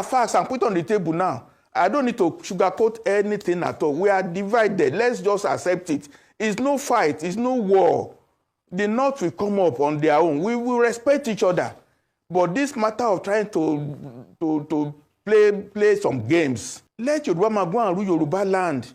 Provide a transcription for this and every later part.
Facts and put on the table now. I don't need to sugarcoat anything at all. We are divided. Let's just accept it. It's no fight. It's no war. The North will come up on their own. We will respect each other. But this matter of trying to play some games, let Yoruba man go and rule Yoruba land.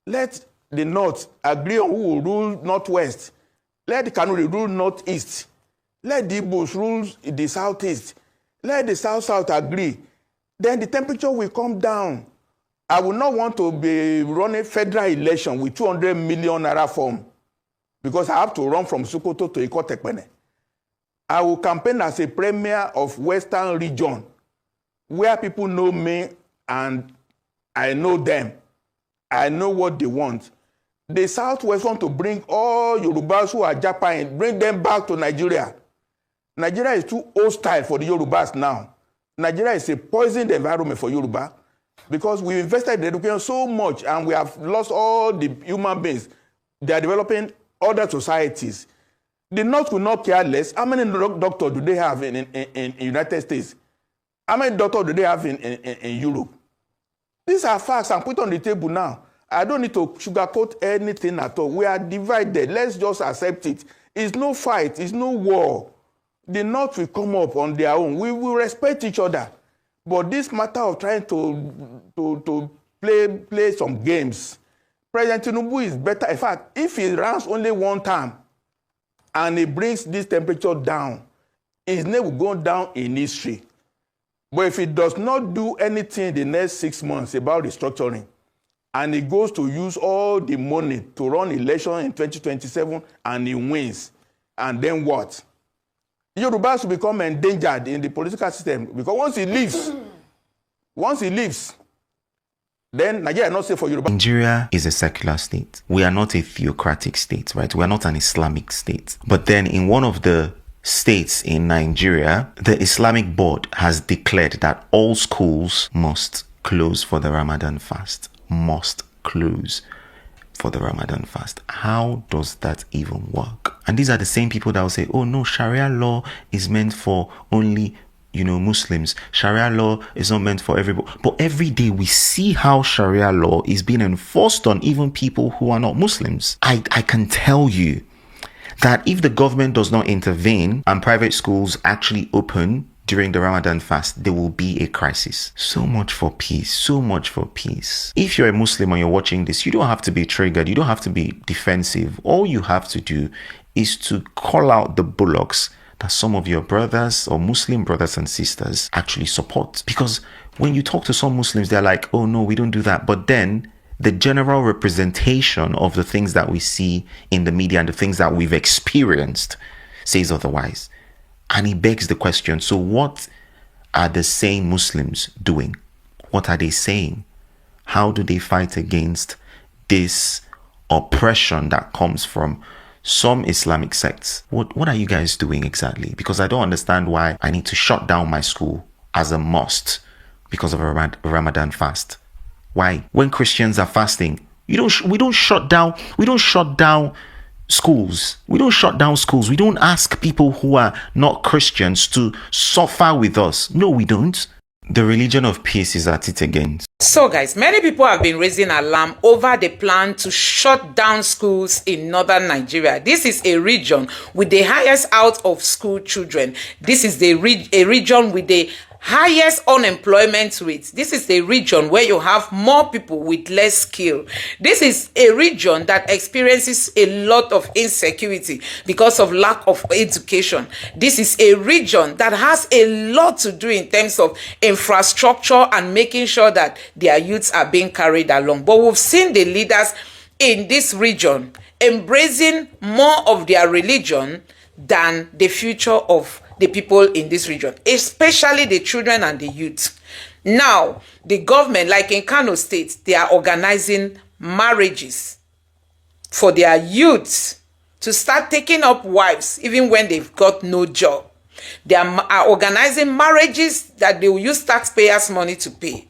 Let the North agree on who will rule Northwest. Let the Kanuri rule Northeast. Let the Igbos rule the Southeast. Let the South agree. Then the temperature will come down. I will not want to be running federal election with 200 million naira form because I have to run from Sokoto to Ikotekpene. I will campaign as a premier of Western region where people know me and I know them. I know what they want. The Southwest want to bring all Yorubas who are Japan, bring them back to Nigeria. Nigeria is too hostile for the Yorubas now. Nigeria is a poisoned environment for Yoruba because we invested in education so much and we have lost all the human beings. They are developing other societies. The North will not care less. How many doctors do they have in United States? How many doctors do they have in Europe? These are facts and put on the table now. I don't need to sugarcoat anything at all. We are divided. Let's just accept it. It's no fight. It's no war. The North will come up on their own. We will respect each other. But this matter of trying to play some games, President Tinubu is better. In fact, if he runs only one time and he brings this temperature down, his name will go down in history. But if he does not do anything in the next 6 months about restructuring, and he goes to use all the money to run election in 2027 and he wins, and then what? Yorubas will become endangered in the political system because once he leaves, then Nigeria is not safe for Yoruba. Nigeria is a secular state. We are not a theocratic state, right? We are not an Islamic state. But then in one of the states in Nigeria, the Islamic board has declared that all schools must close for the Ramadan fast. Must close for the Ramadan fast. How does that even work? And these are the same people that will say, oh no, Sharia law is meant for only, Muslims. Sharia law is not meant for everybody. But every day we see how Sharia law is being enforced on even people who are not Muslims. I can tell you that if the government does not intervene and private schools actually open during the Ramadan fast, there will be a crisis. So much for peace. So much for peace. If you're a Muslim and you're watching this, you don't have to be triggered. You don't have to be defensive. All you have to do is to call out the bullocks that some of your brothers or Muslim brothers and sisters actually support. Because when you talk to some Muslims, they're like, oh no, we don't do that. But then the general representation of the things that we see in the media and the things that we've experienced says otherwise. And it begs the question, so what are the same Muslims doing? What are they saying? How do they fight against this oppression that comes from some Islamic sects? What are you guys doing exactly? Because I don't understand why I need to shut down my school as a must because of a Ramadan fast. Why? When Christians are fasting, we don't shut down schools. We don't shut down schools. We don't ask people who are not Christians to suffer with us. No, we don't. The religion of peace is at it again. So guys, many people have been raising alarm over the plan to shut down schools in northern Nigeria. This is a region with the highest out of school children. This is a region with the highest unemployment rate. This is a region where you have more people with less skill. This is a region that experiences a lot of insecurity because of lack of education. This is a region that has a lot to do in terms of infrastructure and making sure that their youths are being carried along. But we've seen the leaders in this region embracing more of their religion than the future of the people in this region, especially the children and the youth. Now, the government, like in Kano State, they are organizing marriages for their youths to start taking up wives even when they've got no job. They are organizing marriages that they will use taxpayers' money to pay.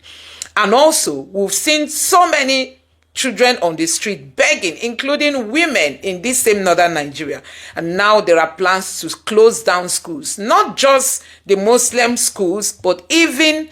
And also, we've seen so many children on the street begging, including women in this same northern Nigeria. And now there are plans to close down schools, not just the Muslim schools, but even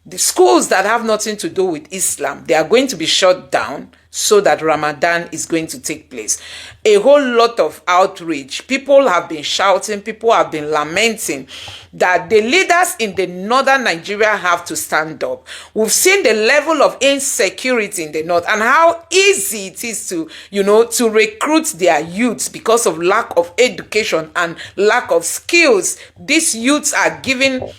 The schools that have nothing to do with Islam, they are going to be shut down so that Ramadan is going to take place. A whole lot of outreach. People have been shouting, people have been lamenting that the leaders in the northern Nigeria have to stand up. We've seen the level of insecurity in the north and how easy it is to, to recruit their youths because of lack of education and lack of skills. These youths are given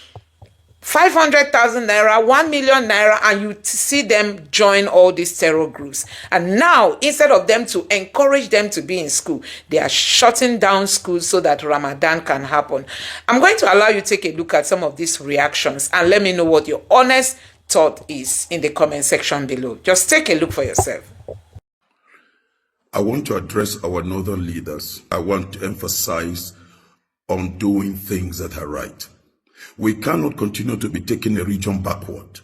500,000 naira, 1 million naira, and you see them join all these terror groups. And now, instead of them to encourage them to be in school, they are shutting down schools so that Ramadan can happen. I'm going to allow you to take a look at some of these reactions and let me know what your honest thought is in the comment section below. Just take a look for yourself. I want to address our northern leaders. I want to emphasize on doing things that are right. We cannot continue to be taking a region backward.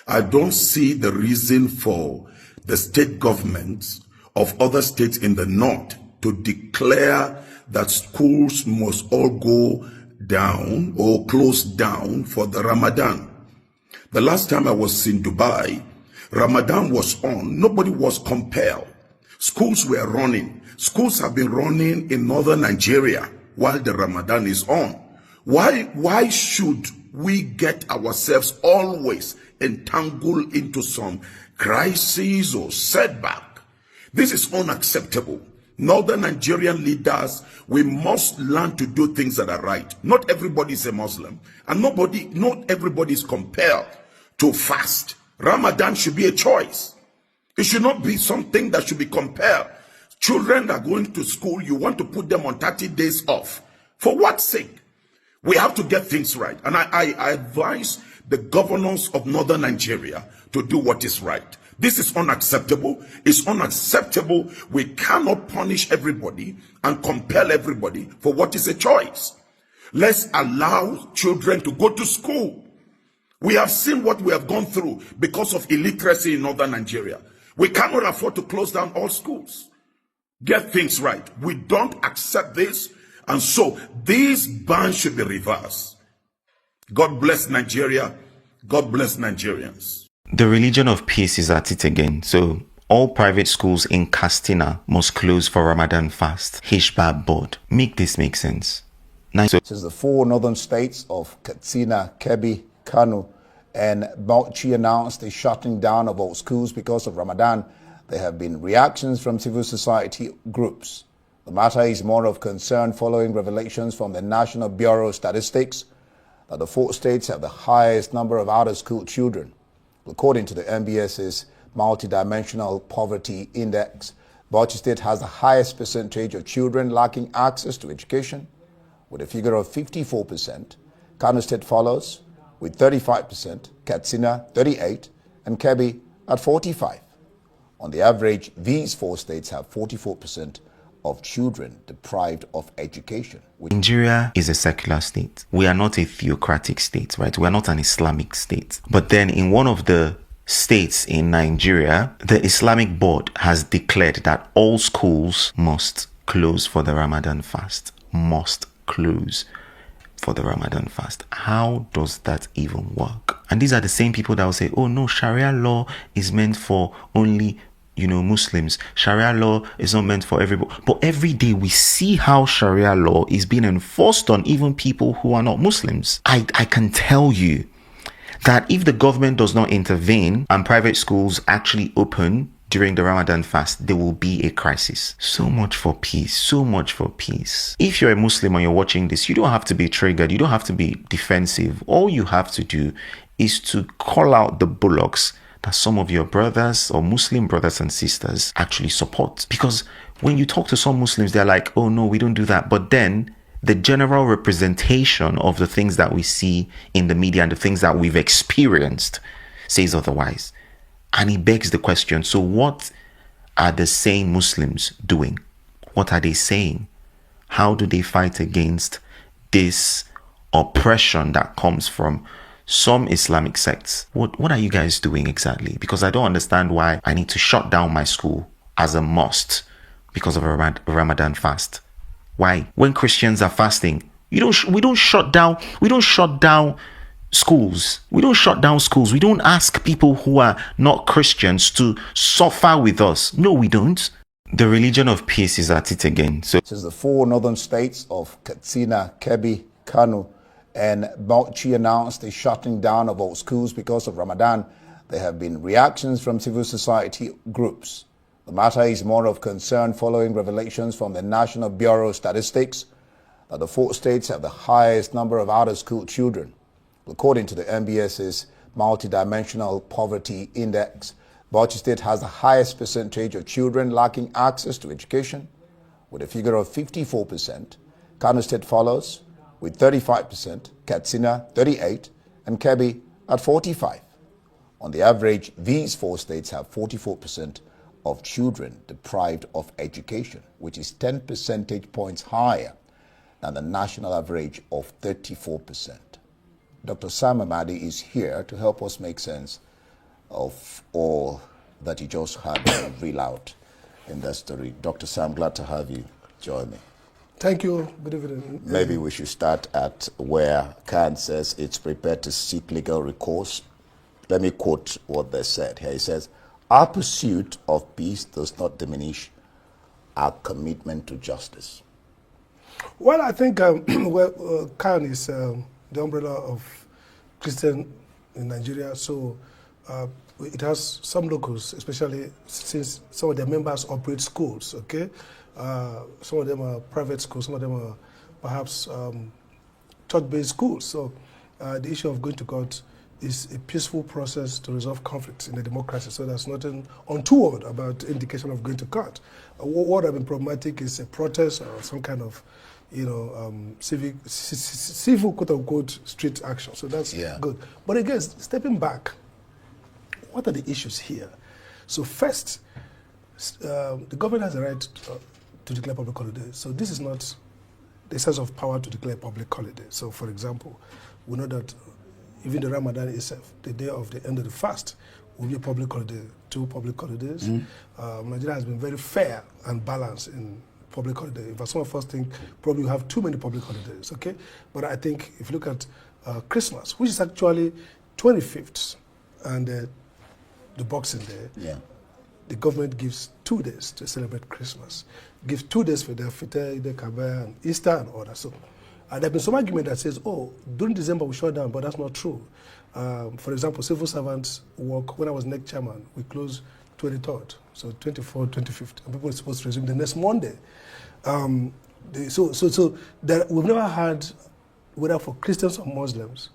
I don't see the reason for the state governments of other states in the north to declare that schools must all go down or close down for the Ramadan. The last time I was in Dubai, Ramadan was on. Nobody was compelled. Schools were running. Schools have been running in northern Nigeria while the Ramadan is on. Why should we get ourselves always entangled into some crisis or setback? This is unacceptable. Northern Nigerian leaders, we must learn to do things that are right. Not everybody is a Muslim, and not everybody is compelled to fast. Ramadan should be a choice. It should not be something that should be compelled. Children are going to school, you want to put them on 30 days off. For what sake? We have to get things right. And I advise the governors of northern Nigeria to do what is right. This is unacceptable. It's unacceptable. We cannot punish everybody and compel everybody for what is a choice. Let's allow children to go to school. We have seen what we have gone through because of illiteracy in northern Nigeria. We cannot afford to close down all schools. Get things right. We don't accept this. And so these bans should be reversed. God bless Nigeria. God bless Nigerians. The religion of peace is at it again. So all private schools in Katsina must close for Ramadan fast. Hishbab board. Make this make sense. Since the four northern states of Katsina, Kpai, Kano, and Bauchi announced the shutting down of all schools because of Ramadan, there have been reactions from civil society groups. The matter is more of concern following revelations from the National Bureau of Statistics that the four states have the highest number of out-of-school children. According to the NBS's Multidimensional Poverty Index, Bauchi State has the highest percentage of children lacking access to education, with a figure of 54%. Kano State follows with 35%, Katsina 38%, and Kpai at 45%. On the average, these four states have 44% of children deprived of education. Nigeria is a secular state. We are not a theocratic state, right? We are not an Islamic state. But then in one of the states in Nigeria, the Islamic board has declared that all schools must close for the Ramadan fast. Must close for the Ramadan fast. How does that even work? And these are the same people that will say, oh no, Sharia law is meant for only Muslims. Sharia law is not meant for everybody. But every day we see how Sharia law is being enforced on even people who are not Muslims. I can tell you that if the government does not intervene and private schools actually open during the Ramadan fast, there will be a crisis. So much for peace. So much for peace. If you're a Muslim and you're watching this, you don't have to be triggered. You don't have to be defensive. All you have to do is to call out the bullocks that some of your brothers or Muslim brothers and sisters actually support. Because when you talk to some Muslims, they're like, oh no, we don't do that. But then the general representation of the things that we see in the media and the things that we've experienced says otherwise. And it begs the question, so what are the same Muslims doing? What are they saying? How do they fight against this oppression that comes from some Islamic sects? What are you guys doing exactly? Because I don't understand why I need to shut down my school as a must because of a Ramadan fast. Why? When Christians are fasting, we don't shut down schools. We don't shut down schools. We don't ask people who are not Christians to suffer with us. No, we don't. The religion of peace is at it again. So Since the 4 northern states of Katsina, Kpai, Kano, and Bauchi announced the shutting down of all schools because of Ramadan, there have been reactions from civil society groups. The matter is more of concern following revelations from the National Bureau of Statistics that the 4 states have the highest number of out-of-school children. According to the NBS's Multidimensional Poverty Index, Bauchi State has the highest percentage of children lacking access to education, with a figure of 54%. Kano State follows with 35%, Katsina 38%, and Kpai at 45%. On the average, these 4 states have 44% of children deprived of education, which is 10 percentage points higher than the national average of 34%. Dr. Sam Amadi is here to help us make sense of all that you just had read out in that story. Dr. Sam, glad to have you join me. Thank you. Good evening. Maybe we should start at where Khan says it's prepared to seek legal recourse. Let me quote what they said here. He says, "Our pursuit of peace does not diminish our commitment to justice." Well, I think Khan is the umbrella of Christian in Nigeria, so it has some locals, especially since some of their members operate schools, okay? Some of them are private schools, some of them are perhaps church-based schools. So the issue of going to court is a peaceful process to resolve conflicts in a democracy. So there's nothing untoward about indication of going to court. What have been problematic is a protest or some kind of, civil quote-unquote street action. So that's good. But again, stepping back, what are the issues here? So first, the government has a right to declare public holiday. So this is not the sense of power to declare public holiday. So for example, we know that even the Ramadan itself, the day of the end of the fast, will be a public holiday, 2 public holidays. Nigeria has been very fair and balanced in public holiday. In fact, some of us think probably we have too many public holidays, okay? But I think if you look at Christmas, which is actually 25th, and the Boxing Day, the government gives 2 days to celebrate Christmas. Gives 2 days for the Fite, the Kpai, and Easter and all that. So there have been some argument that says, oh, during December we shut down, but that's not true. For example, civil servants work, when I was NEC chairman, we closed 23rd, so 24th, 25th, and people were supposed to resume the next Monday. So we've never had, whether for Christians or Muslims,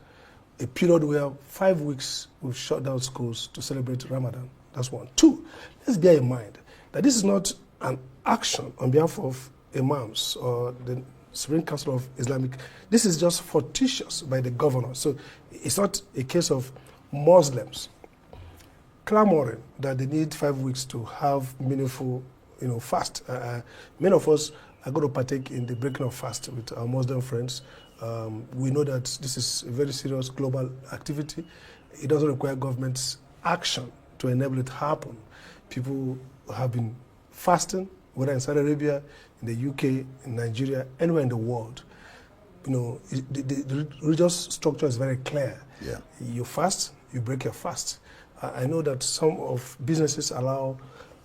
a period where 5 weeks we've shut down schools to celebrate Ramadan. That's 1. 2, let's bear in mind that this is not an action on behalf of imams or the Supreme Council of Islamic. This is just fortuitous by the governor. So it's not a case of Muslims clamoring that they need 5 weeks to have meaningful, fast. Many of us are going to partake in the breaking of fast with our Muslim friends. We know that this is a very serious global activity. It doesn't require government's action to enable it to happen. People have been fasting, whether in Saudi Arabia, in the UK, in Nigeria, anywhere in the world. The religious structure is very clear. You fast, you break your fast. I know that some of businesses allow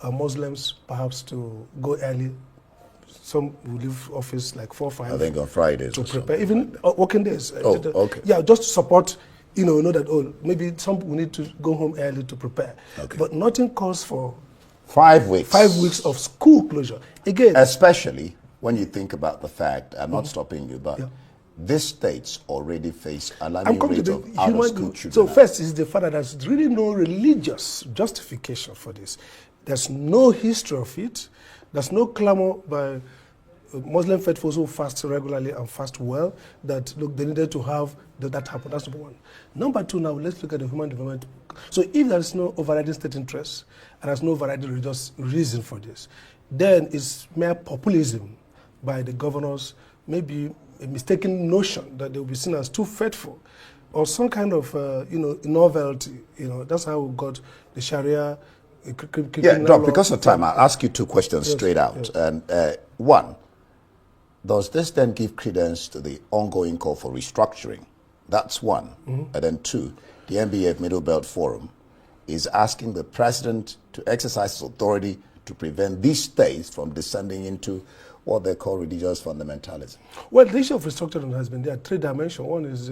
Muslims perhaps to go early. Some will leave office like 4 or 5. I think on Fridays to prepare, even working days. Okay. Yeah, just to support, know that, maybe some will need to go home early to prepare. Okay. But nothing calls for 5 weeks. 5 weeks of school closure. Again, especially when you think about the fact, I'm not stopping you, but these states already face alarming rates of out-of-school children. So first is the fact that there's really no religious justification for this. There's no history of it. There's no clamor by Muslim faithfuls who fast regularly and fast well that, look, they needed to have that happen. That's number 1. Number 2, now let's look at the human development. So if there's no overriding state interest and there's no overriding religious reason for this, then it's mere populism by the governors, maybe a mistaken notion that they will be seen as too faithful, or some kind of, novelty. That's how we got the Sharia. Doc, because of time, I'll ask you 2 questions straight out. And 1, does this then give credence to the ongoing call for restructuring That's one. And then two, the MBF Middle Belt Forum is asking the president to exercise his authority to prevent these states from descending into what they call religious fundamentalism. Well, the issue of restructuring has been there. Three dimensions. One is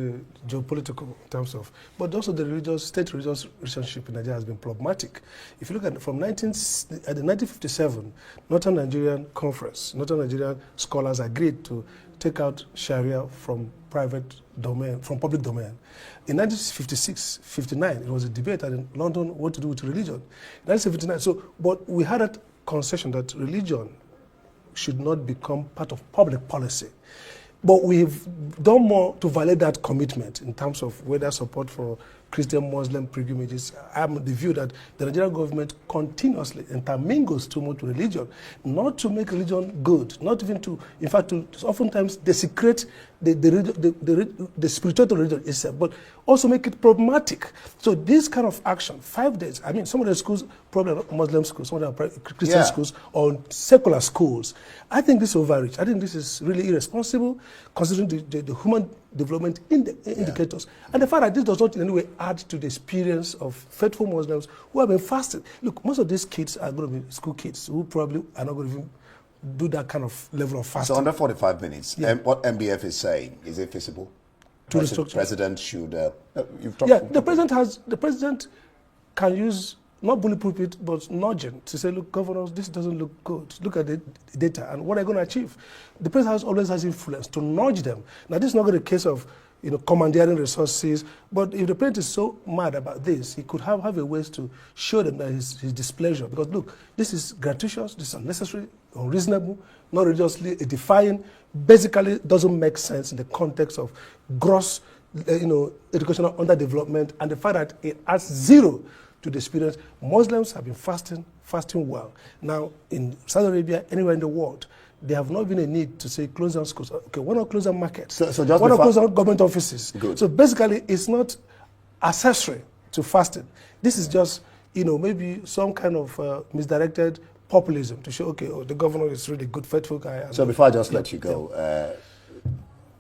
geopolitical in terms of, but also the state-religious relationship in Nigeria has been problematic. If you look at it, from the 1957 Northern Nigerian Conference, Northern Nigerian scholars agreed to take out Sharia from private domain, from public domain. In 1956-59, it was a debate in London what to do with religion. 1959. So, but we had that concession that religion should not become part of public policy. But we've done more to violate that commitment in terms of whether support for Christian Muslim pilgrimages. I'm of the view that the Nigerian government continuously intermingles too much with religion, not to make religion good, not even to, in fact, to oftentimes desecrate the spiritual religion itself, but also make it problematic. So this kind of action, 5 days, I mean, some of the schools, probably not Muslim schools, some of the Christian schools, or secular schools, I think this is overreach. I think this is really irresponsible, considering the human development indicators. And the fact that this does not in any way add to the experience of faithful Muslims who have been fasting. Look, most of these kids are going to be school kids who probably are not going to even do that kind of level of fasting. So under 45 minutes, what MBF is saying, is it feasible? President should, you've talked the president can use not bulletproof it, but nudging to say, look, governors, this doesn't look good. Look at the data and what are you going to achieve? The president always has influence to nudge them. Now, this is not going to be a case of commandeering resources, but if the president is so mad about this, he could have a ways to show them that his displeasure. Because look, this is gratuitous, this is unnecessary, unreasonable, not religiously edifying, basically doesn't make sense in the context of gross, educational underdevelopment and the fact that it adds zero to the experience. Muslims have been fasting well. Now, in Saudi Arabia, anywhere in the world, there have not been a need to say close down schools. Okay, why not close down markets? So just why not close down government offices? Good. So basically, it's not accessory to fasting. This is just, maybe some kind of misdirected populism to show, okay, the governor is really a good, faithful guy. So before I just let you go,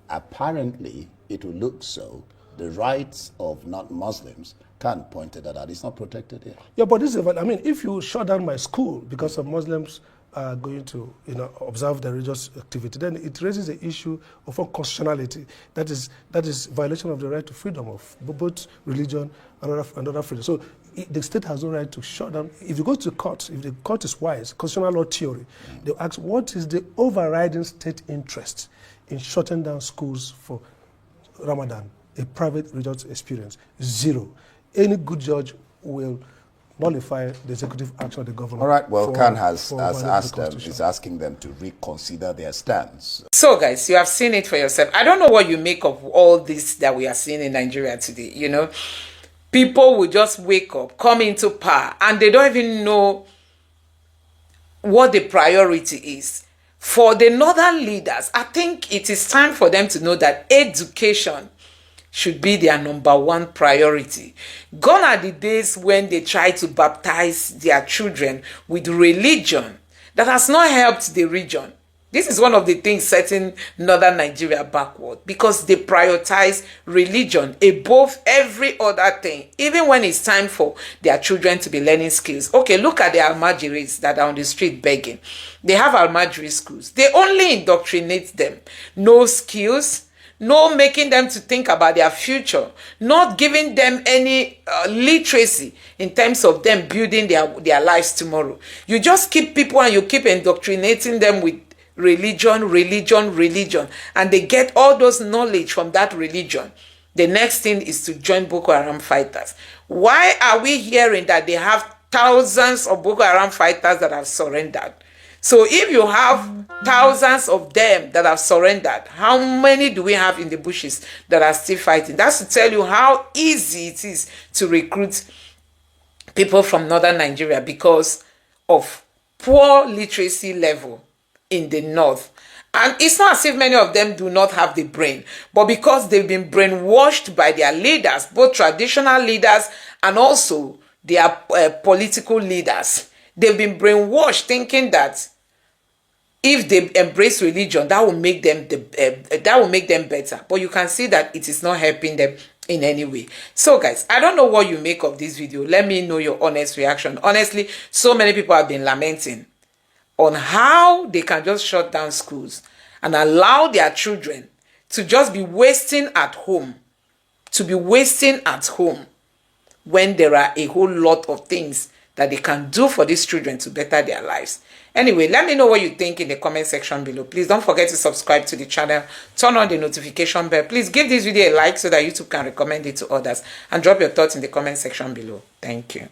apparently it will look so the rights of non-Muslims can't point to that out. It's not protected here. Yeah, but this is, if you shut down my school because some Muslims are going to, observe the religious activity, then it raises the issue of unconstitutionality. That is violation of the right to freedom of both religion and other freedom. So the state has no right to shut down. If you go to the court, if the court is wise, constitutional law theory, they'll ask what is the overriding state interest in shutting down schools for Ramadan, a private religious experience? Zero. Any good judge will nullify the executive action of the government. All right, well, Khan has asked them, is asking them to reconsider their stance. So, guys, you have seen it for yourself. I don't know what you make of all this that we are seeing in Nigeria today, People will just wake up, come into power, and they don't even know what the priority is. For the northern leaders, I think it is time for them to know that education should be their number one priority. Gone are the days when they try to baptize their children with religion that has not helped the region. This is one of the things setting northern Nigeria backward, because they prioritize religion above every other thing, even when it's time for their children to be learning skills. Okay, look at the almajiris that are on the street begging. They have almajiri schools. They only indoctrinate them. No skills, no making them to think about their future, not giving them any literacy in terms of them building their lives tomorrow. You just keep people and you keep indoctrinating them with religion, and they get all those knowledge from that religion. The next thing is to join Boko Haram fighters. Why are we hearing that they have thousands of Boko Haram fighters that have surrendered? So if you have thousands of them that have surrendered, how many do we have in the bushes that are still fighting? That's to tell you how easy it is to recruit people from northern Nigeria because of poor literacy level in the north. And it's not as if many of them do not have the brain, but because they've been brainwashed by their leaders, both traditional leaders and also their political leaders. They've been brainwashed thinking that if they embrace religion, that will make them better. But you can see that it is not helping them in any way. So guys, I don't know what you make of this video. Let me know your honest reaction. Honestly, so many people have been lamenting on how they can just shut down schools and allow their children to just be wasting at home, when there are a whole lot of things that they can do for these children to better their lives. Anyway, let me know what you think in the comment section below. Please don't forget to subscribe to the channel, turn on the notification bell. Please give this video a like so that YouTube can recommend it to others, and drop your thoughts in the comment section below. Thank you.